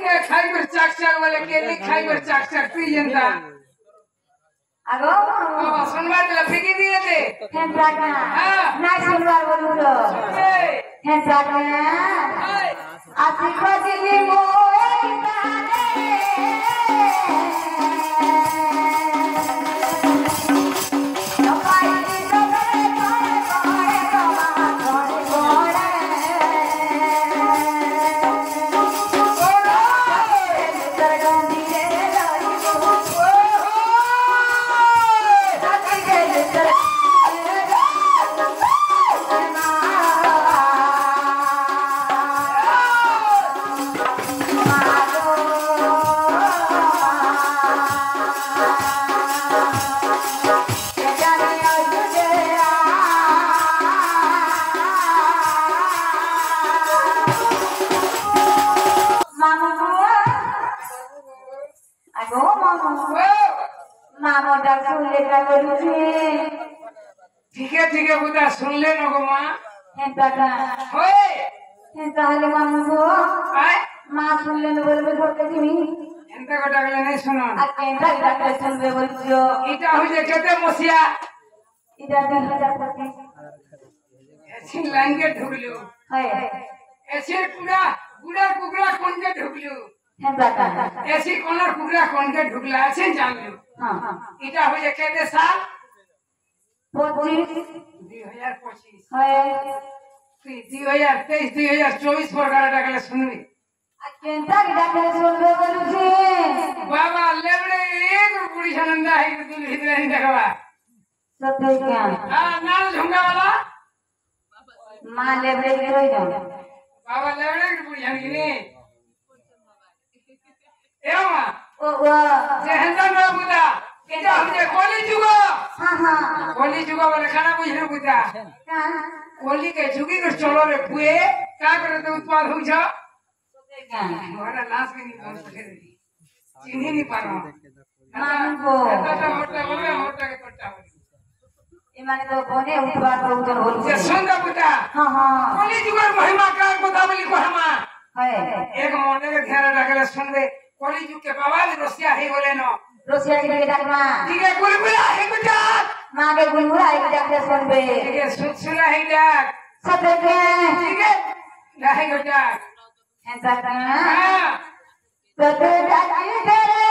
के खाई कर चाक चाक वाले के नहीं खाई कर चाक चाक पी जनता आगो सुनवा दिला फेंकी दिए थे हेंसा का ना सुनवा बोलू तो हेंसा का आती खोजली मोई ठीक है बुदा सुन ले न गो मां हेंसा का होए हेंसा हले मामू को आय मां सुन ले न बोलबे छोटे दिमी एंता को डागले नहीं सुनो आ केंदा डाकले सुनबे बोलछो इटा हो जे केते मसिया इदा 2025 ऐसी लाइन के ढुकलू है ऐसे पूरा पूरा कुकड़ा कोन के ढुकलू हेंसा का ऐसी कोनर कुकड़ा कोन के ढुकला ऐसे जान लो हां इटा हो जे केते साल 25 2025 है 2023 2024 पर गाड़ा डागले सुनबी आ केंदा डाकले सुनबे बोलछी बाबा लेबड़े एक बुढ़ी सनंदा है कि दूध हित नहीं देखवा सत्य क्या हां नाल झुंगा वाला मां लेबड़े के होई जाओ बाबा लेबड़े की बुढ़ी हन कि एवा ओ जेहंदा ना बुदा इटा हमने कोली जुगो हां हां कोली जुगो वाले खाना बुझले बुदा का कोली के जुगी के चलो रे पुए का करे तो उत्पाद हो जा सत्य क्या हमारा लाश भी नहीं पहुंच सके चिन्ह नहीं पा रहा मामू को मोटा बोले मोटा के पट्टा हो ए माने तो कोने उठवा तो उधर बोल जे संग बुदा हां हां कोली जुगो महिमा का बता बोली को हमा है एक मोने के ध्यान रखले सुन दे कोली जुग के बाबा भी रोसिया है बोले नो रोसिया के डाकमा ठीक है गुलगुला है बेटा मां के गुनगुना एक डाकले सुनबे ठीक है सुना है डाक सत्य क्या ठीक है नहीं बेटा हेंसा का हां तो डाकी तेरे